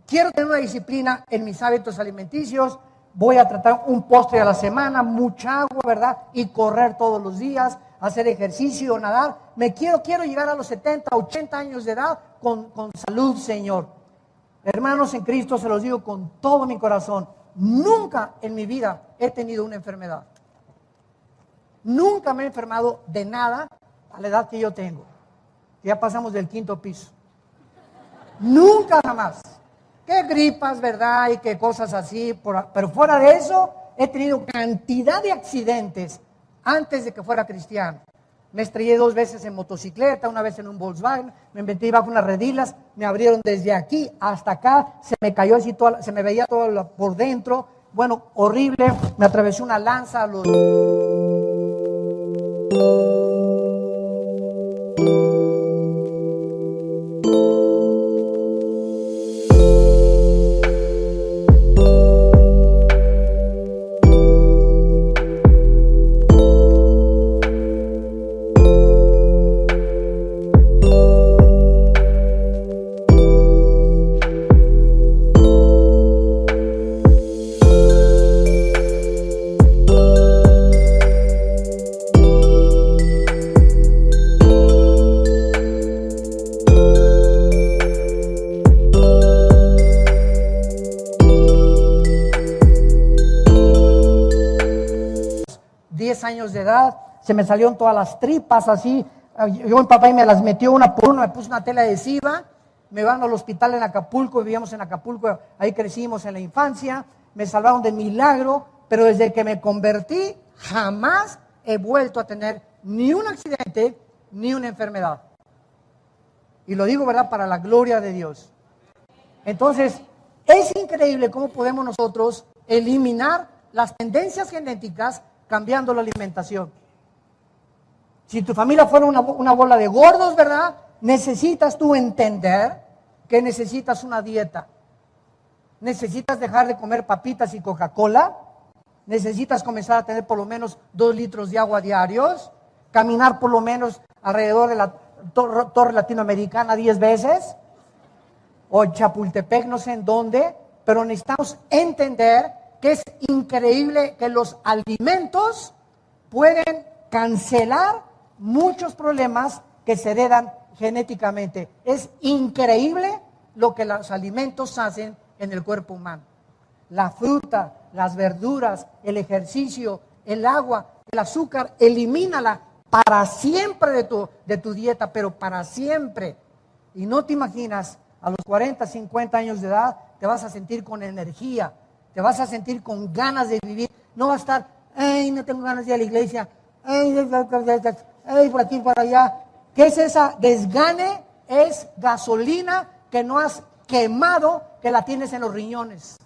Speaker 1: Quiero tener una disciplina en mis hábitos alimenticios. Voy a tratar un postre a la semana, mucha agua, ¿verdad? Y correr todos los días, hacer ejercicio, nadar. Quiero llegar a los 70, 80 años de edad con salud, Señor. Hermanos en Cristo, se los digo con todo mi corazón, nunca en mi vida he tenido una enfermedad. Nunca me he enfermado de nada a la edad que yo tengo. Ya pasamos del 5º piso. Nunca jamás. Qué gripas, ¿verdad? Y qué cosas así. Pero fuera de eso, he tenido cantidad de accidentes antes de que fuera cristiano. Me estrellé 2 veces en motocicleta, una vez en un Volkswagen, me metí bajo unas redilas, me abrieron desde aquí hasta acá, se me cayó así, se me veía todo por dentro. Bueno, horrible, me atravesó una lanza a los... 10 años de edad, se me salieron todas las tripas así. Yo mi papá y me las metió una por una, me puso una tela adhesiva, me van al hospital en Acapulco, vivíamos en Acapulco, ahí crecimos en la infancia, me salvaron de milagro, pero desde que me convertí jamás he vuelto a tener ni un accidente ni una enfermedad. Y lo digo, ¿verdad?, para la gloria de Dios. Entonces, es increíble cómo podemos nosotros eliminar las tendencias genéticas cambiando la alimentación. Si tu familia fuera una bola de gordos, ¿verdad?, necesitas tú entender que necesitas una dieta. Necesitas dejar de comer papitas y Coca-Cola. Necesitas comenzar a tener por lo menos 2 litros de agua diarios. Caminar por lo menos alrededor de la torre latinoamericana 10 veces. O Chapultepec, no sé en dónde. Pero necesitamos entender que es increíble que los alimentos pueden cancelar muchos problemas que se heredan genéticamente. Es increíble lo que los alimentos hacen en el cuerpo humano. La fruta, las verduras, el ejercicio, el agua, el azúcar, elimínala para siempre de tu dieta, pero para siempre. Y no te imaginas, a los 40, 50 años de edad, te vas a sentir con energía, te vas a sentir con ganas de vivir. No vas a estar, ay, no tengo ganas de ir a la iglesia, ay, por aquí, por allá. ¿Qué es esa desgane? Es gasolina que no has quemado, que la tienes en los riñones.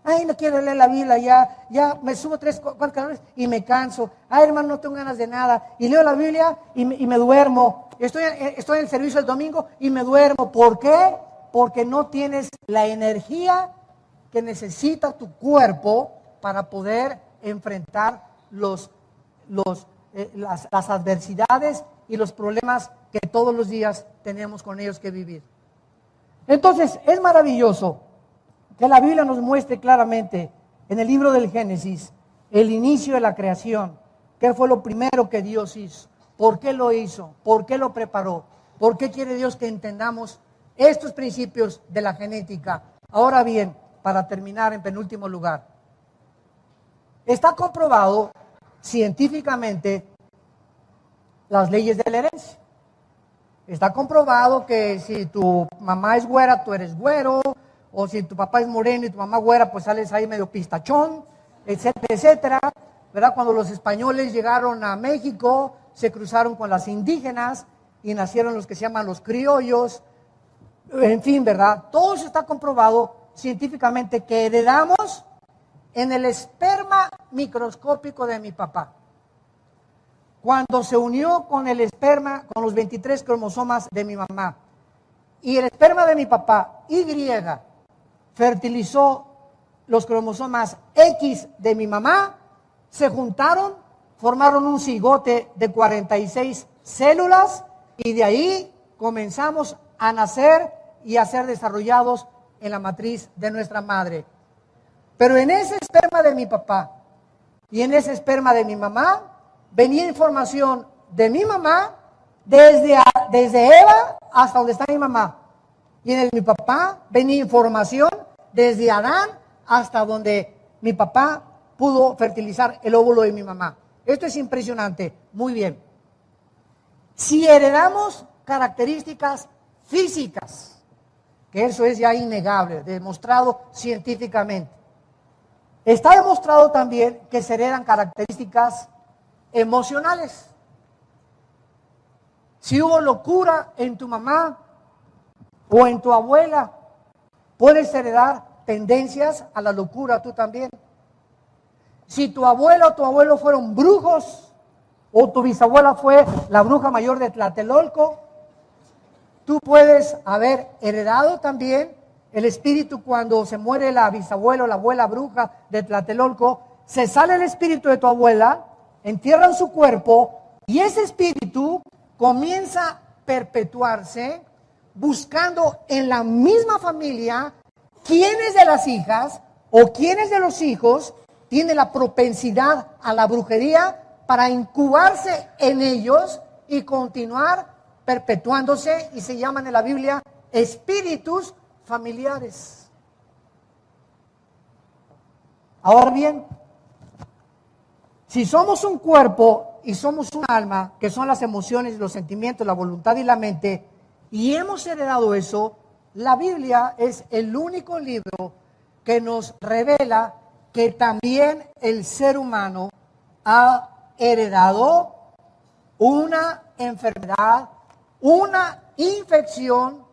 Speaker 1: Ay, no quiero leer la Biblia, ya me subo 3, 4 calorías y me canso. Ay, hermano, no tengo ganas de nada. Y leo la Biblia y me duermo. Estoy en el servicio el domingo y me duermo. ¿Por qué? Porque no tienes la energía que necesita tu cuerpo para poder enfrentar las adversidades y los problemas que todos los días tenemos con ellos que vivir. Entonces, es maravilloso que la Biblia nos muestre claramente en el libro del Génesis el inicio de la creación. ¿Qué fue lo primero que Dios hizo? ¿Por qué lo hizo? ¿Por qué lo preparó? ¿Por qué quiere Dios que entendamos estos principios de la genética? Ahora bien, para terminar en penúltimo lugar, está comprobado científicamente las leyes de la herencia. Está comprobado que si tu mamá es güera, tú eres güero, o si tu papá es moreno y tu mamá güera, pues sales ahí medio pistachón, etcétera, etcétera. ¿Verdad? Cuando los españoles llegaron a México, se cruzaron con las indígenas y nacieron los que se llaman los criollos. En fin, ¿verdad? Todo eso está comprobado científicamente que heredamos en el esperma microscópico de mi papá. Cuando se unió con el esperma, con los 23 cromosomas de mi mamá, y el esperma de mi papá, Y, fertilizó los cromosomas X de mi mamá, se juntaron, formaron un cigote de 46 células y de ahí comenzamos a nacer y a ser desarrollados en la matriz de nuestra madre. Pero en ese esperma de mi papá y en ese esperma de mi mamá venía información de mi mamá desde Eva hasta donde está mi mamá. Y en el de mi papá venía información desde Adán hasta donde mi papá pudo fertilizar el óvulo de mi mamá. Esto es impresionante. Muy bien. Si heredamos características físicas, que eso es ya innegable, demostrado científicamente, está demostrado también que se heredan características emocionales. Si hubo locura en tu mamá o en tu abuela, puedes heredar tendencias a la locura tú también. Si tu abuela o tu abuelo fueron brujos, o tu bisabuela fue la bruja mayor de Tlatelolco, tú puedes haber heredado también el espíritu. Cuando se muere la bisabuela o la abuela bruja de Tlatelolco, se sale el espíritu de tu abuela, entierran su cuerpo y ese espíritu comienza a perpetuarse buscando en la misma familia quiénes de las hijas o quiénes de los hijos tienen la propensidad a la brujería para incubarse en ellos y continuar perpetuándose, y se llaman en la Biblia espíritus familiares. Ahora bien, si somos un cuerpo y somos un alma, que son las emociones, los sentimientos, la voluntad y la mente, y hemos heredado eso, la Biblia es el único libro que nos revela que también el ser humano ha heredado una enfermedad, una infección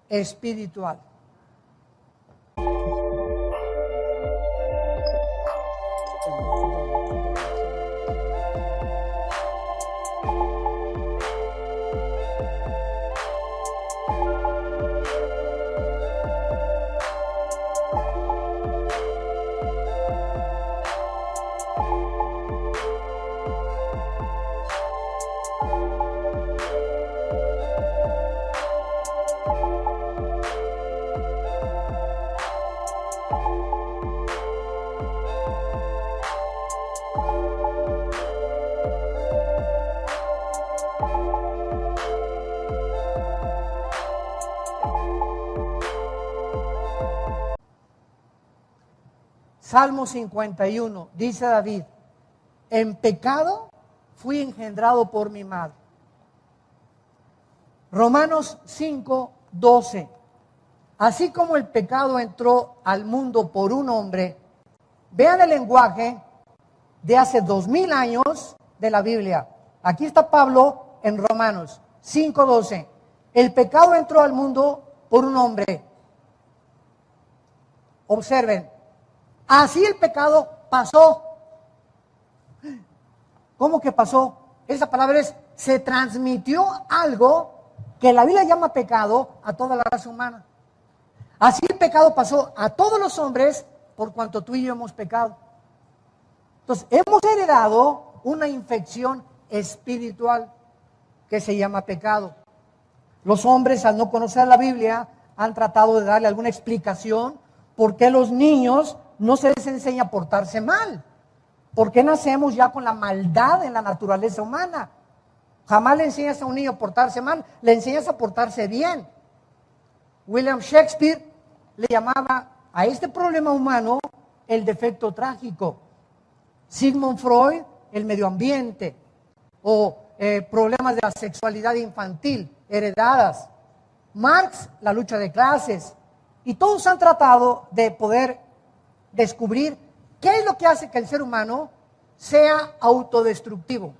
Speaker 1: espiritual. Salmo 51, dice David, en pecado fui engendrado por mi madre. Romanos 5, 12. Así como el pecado entró al mundo por un hombre, vean el lenguaje de hace 2000 años de la Biblia. Aquí está Pablo en Romanos 5, 12. El pecado entró al mundo por un hombre. Observen, así el pecado pasó. ¿Cómo que pasó? Esa palabra es, se transmitió algo que la Biblia llama pecado a toda la raza humana. Así el pecado pasó a todos los hombres por cuanto tú y yo hemos pecado. Entonces, hemos heredado una infección espiritual que se llama pecado. Los hombres, al no conocer la Biblia, han tratado de darle alguna explicación por qué los niños no se les enseña a portarse mal. ¿Por qué nacemos ya con la maldad en la naturaleza humana? Jamás le enseñas a un niño a portarse mal, le enseñas a portarse bien. William Shakespeare le llamaba a este problema humano el defecto trágico. Sigmund Freud, el medio ambiente, o problemas de la sexualidad infantil, heredadas. Marx, la lucha de clases. Y todos han tratado de poder descubrir qué es lo que hace que el ser humano sea autodestructivo.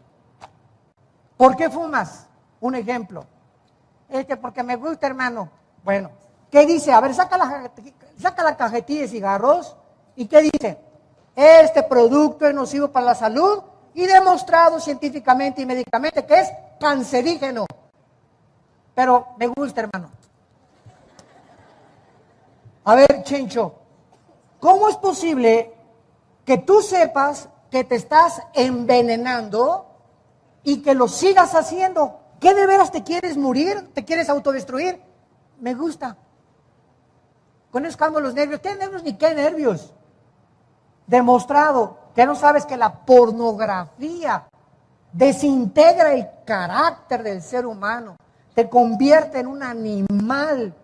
Speaker 1: ¿Por qué fumas? Un ejemplo. Porque me gusta, hermano. Bueno, ¿qué dice? A ver, saca la cajetilla de cigarros. ¿Y qué dice? Este producto es nocivo para la salud y demostrado científicamente y médicamente que es cancerígeno. Pero me gusta, hermano. A ver, Chencho, ¿cómo es posible que tú sepas que te estás envenenando y que lo sigas haciendo? ¿Qué de veras te quieres morir? ¿Te quieres autodestruir? Me gusta. Con eso calmo los nervios. ¿Qué nervios ni qué nervios? Demostrado que no sabes que la pornografía desintegra el carácter del ser humano, te convierte en un animal,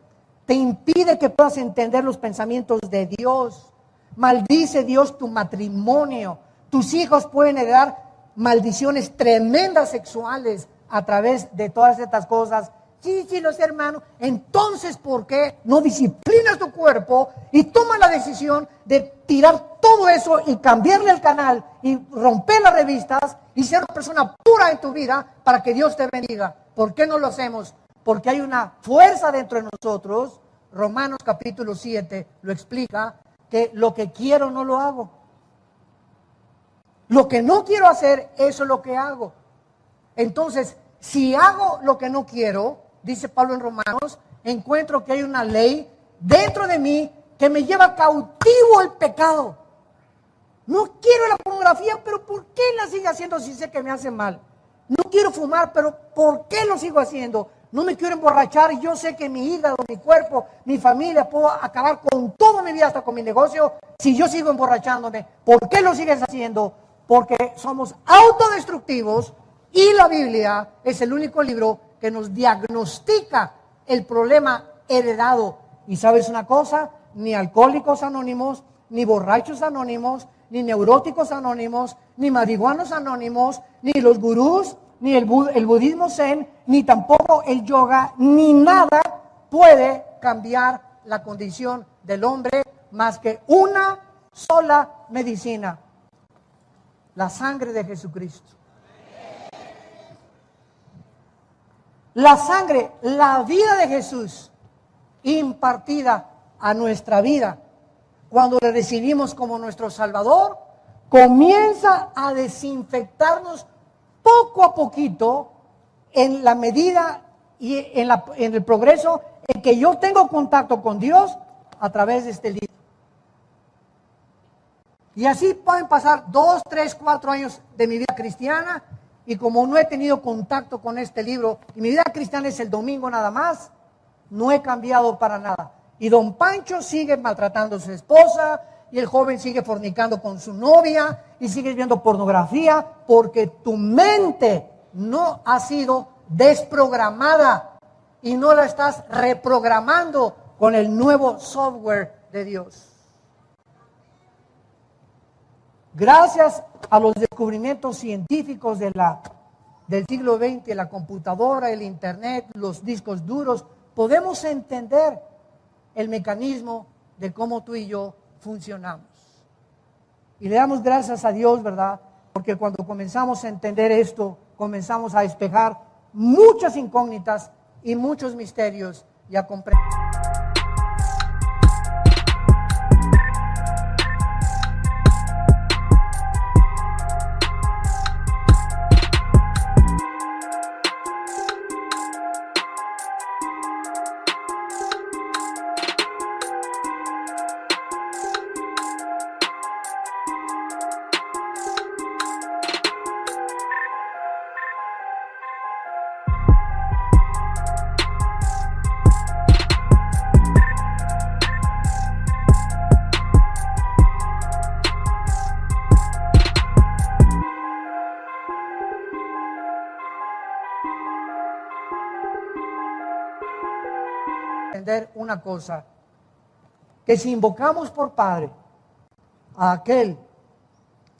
Speaker 1: te impide que puedas entender los pensamientos de Dios. Maldice Dios tu matrimonio. Tus hijos pueden heredar maldiciones tremendas sexuales a través de todas estas cosas. Sí, los hermanos. Entonces, ¿por qué no disciplinas tu cuerpo y tomas la decisión de tirar todo eso y cambiarle el canal y romper las revistas y ser una persona pura en tu vida para que Dios te bendiga? ¿Por qué no lo hacemos? Porque hay una fuerza dentro de nosotros. Romanos capítulo 7 lo explica, que lo que quiero no lo hago. Lo que no quiero hacer, eso es lo que hago. Entonces, si hago lo que no quiero, dice Pablo en Romanos, encuentro que hay una ley dentro de mí que me lleva cautivo el pecado. No quiero la pornografía, pero ¿por qué la sigo haciendo si sé que me hace mal? No quiero fumar, pero ¿por qué lo sigo haciendo? No me quiero emborrachar y yo sé que mi hígado, mi cuerpo, mi familia, puedo acabar con toda mi vida, hasta con mi negocio, si yo sigo emborrachándome. ¿Por qué lo sigues haciendo? Porque somos autodestructivos y la Biblia es el único libro que nos diagnostica el problema heredado. Y ¿sabes una cosa? Ni Alcohólicos Anónimos, ni Borrachos Anónimos, ni Neuróticos Anónimos, ni Marihuanos Anónimos, ni los gurús, ni el budismo zen, ni tampoco el yoga, ni nada puede cambiar la condición del hombre más que una sola medicina: la sangre de Jesucristo. La sangre, la vida de Jesús impartida a nuestra vida, cuando le recibimos como nuestro Salvador, comienza a desinfectarnos poco a poquito en la medida y en el progreso en que yo tengo contacto con Dios a través de este libro. Y así pueden pasar 2, 3, 4 años de mi vida cristiana, y como no he tenido contacto con este libro, y mi vida cristiana es el domingo nada más, no he cambiado para nada. Y don Pancho sigue maltratando a su esposa, y el joven sigue fornicando con su novia, y sigue viendo pornografía, porque tu mente no ha sido desprogramada, y no la estás reprogramando con el nuevo software de Dios. Gracias a los descubrimientos científicos del siglo XX, la computadora, el internet, los discos duros, podemos entender el mecanismo de cómo tú y yo funcionamos. Y le damos gracias a Dios, ¿verdad? Porque cuando comenzamos a entender esto, comenzamos a despejar muchas incógnitas y muchos misterios y a comprender. Entender una cosa, que si invocamos por Padre a aquel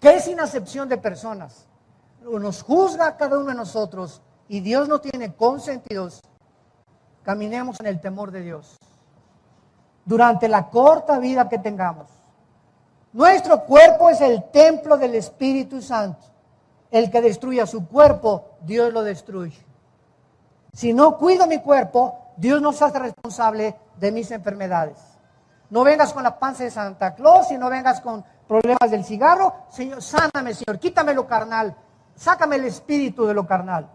Speaker 1: que es sin acepción de personas, nos juzga a cada uno de nosotros y Dios no tiene consentidos, caminemos en el temor de Dios durante la corta vida que tengamos. Nuestro cuerpo es el templo del Espíritu Santo. El que destruya su cuerpo, Dios lo destruye. Si no cuido mi cuerpo, Dios no se hace responsable de mis enfermedades. No vengas con la panza de Santa Claus y no vengas con problemas del cigarro. Señor, sáname, Señor, quítame lo carnal, sácame el espíritu de lo carnal.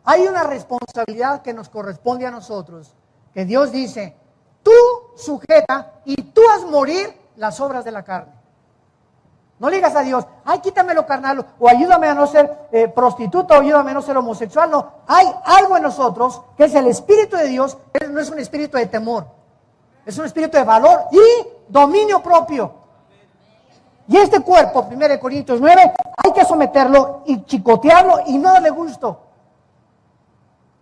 Speaker 1: Hay una responsabilidad que nos corresponde a nosotros, que Dios dice, tú sujeta y tú haz morir las obras de la carne. No le digas a Dios, ay, quítame lo carnal, o ayúdame a no ser prostituta, o ayúdame a no ser homosexual. No, hay algo en nosotros que es el Espíritu de Dios, no es un espíritu de temor, es un espíritu de valor y dominio propio. Y este cuerpo, 1 Corintios 9, hay que someterlo y chicotearlo y no darle gusto.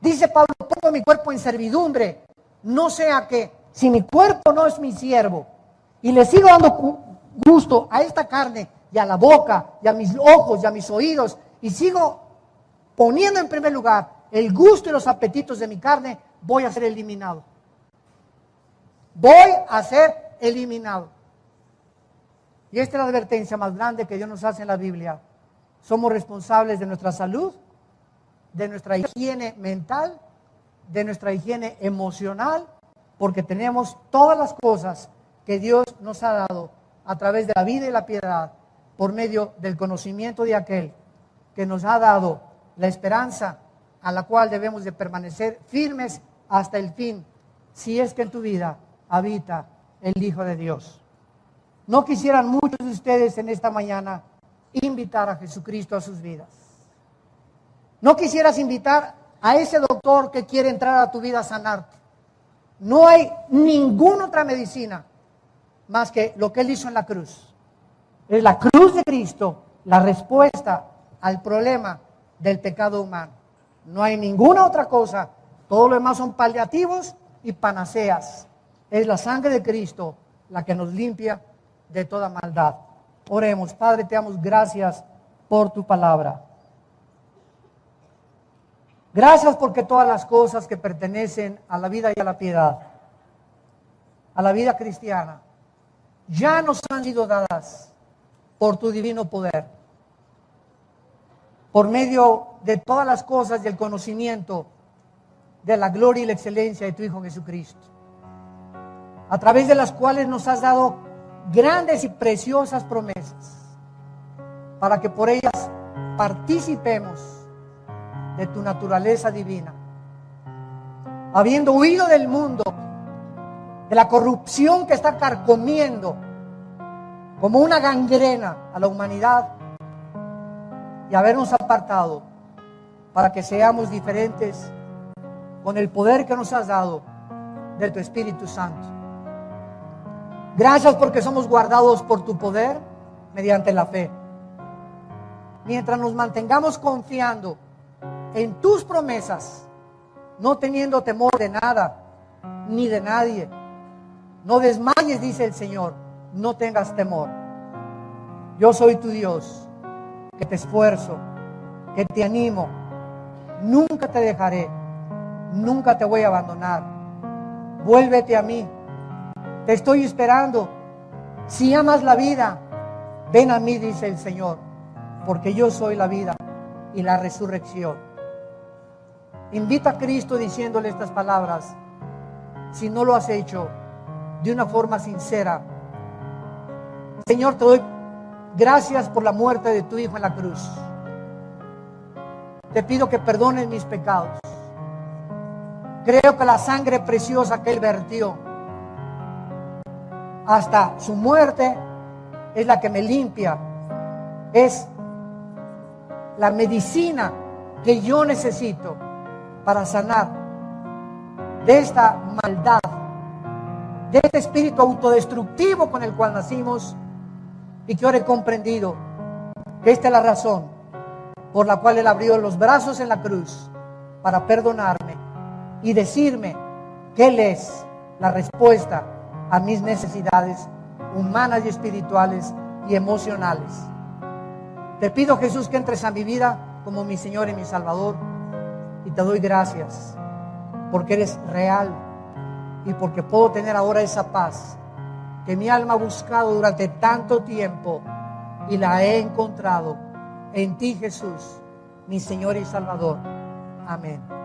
Speaker 1: Dice Pablo, pongo mi cuerpo en servidumbre, no sea que si mi cuerpo no es mi siervo y le sigo dando gusto a esta carne y a la boca y a mis ojos y a mis oídos y sigo poniendo en primer lugar el gusto y los apetitos de mi carne, voy a ser eliminado. Voy a ser eliminado. Y esta es la advertencia más grande que Dios nos hace en la Biblia. Somos responsables de nuestra salud, de nuestra higiene mental, de nuestra higiene emocional, porque tenemos todas las cosas que Dios nos ha dado a través de la vida y la piedad, por medio del conocimiento de aquel que nos ha dado la esperanza a la cual debemos de permanecer firmes hasta el fin, si es que en tu vida habita el Hijo de Dios. ¿No quisieran muchos de ustedes en esta mañana invitar a Jesucristo a sus vidas? ¿No quisieras invitar a ese doctor que quiere entrar a tu vida a sanarte? No hay ninguna otra medicina más que lo que Él hizo en la cruz. Es la cruz de Cristo la respuesta al problema del pecado humano. No hay ninguna otra cosa. Todo lo demás son paliativos y panaceas. Es la sangre de Cristo la que nos limpia de toda maldad. Oremos. Padre, te damos gracias por tu palabra. Gracias porque todas las cosas que pertenecen a la vida y a la piedad, a la vida cristiana, ya nos han sido dadas por tu divino poder, por medio de todas las cosas y el conocimiento de la gloria y la excelencia de tu Hijo Jesucristo, a través de las cuales nos has dado grandes y preciosas promesas, para que por ellas participemos de tu naturaleza divina, habiendo huido del mundo, de la corrupción que está carcomiendo como una gangrena a la humanidad, y habernos apartado para que seamos diferentes con el poder que nos has dado de tu Espíritu Santo. Gracias porque somos guardados por tu poder mediante la fe. Mientras nos mantengamos confiando en tus promesas, no teniendo temor de nada ni de nadie. No desmayes, dice el Señor, no tengas temor. Yo soy tu Dios, que te esfuerzo, que te animo. Nunca te dejaré, nunca te voy a abandonar. Vuélvete a mí, te estoy esperando. Si amas la vida, ven a mí, dice el Señor, porque yo soy la vida y la resurrección. Invita a Cristo diciéndole estas palabras. Si no lo has hecho de una forma sincera, Señor, te doy gracias por la muerte de tu Hijo en la cruz. Te pido que perdones mis pecados. Creo que la sangre preciosa que Él vertió hasta su muerte es la que me limpia. Es la medicina que yo necesito para sanar de esta maldad, de este espíritu autodestructivo con el cual nacimos, y que ahora he comprendido que esta es la razón por la cual Él abrió los brazos en la cruz para perdonarme y decirme que Él es la respuesta a mis necesidades humanas y espirituales y emocionales. Te pido, Jesús, que entres a mi vida como mi Señor y mi Salvador, y te doy gracias porque eres real y porque puedo tener ahora esa paz que mi alma ha buscado durante tanto tiempo y la he encontrado en ti, Jesús, mi Señor y Salvador. Amén.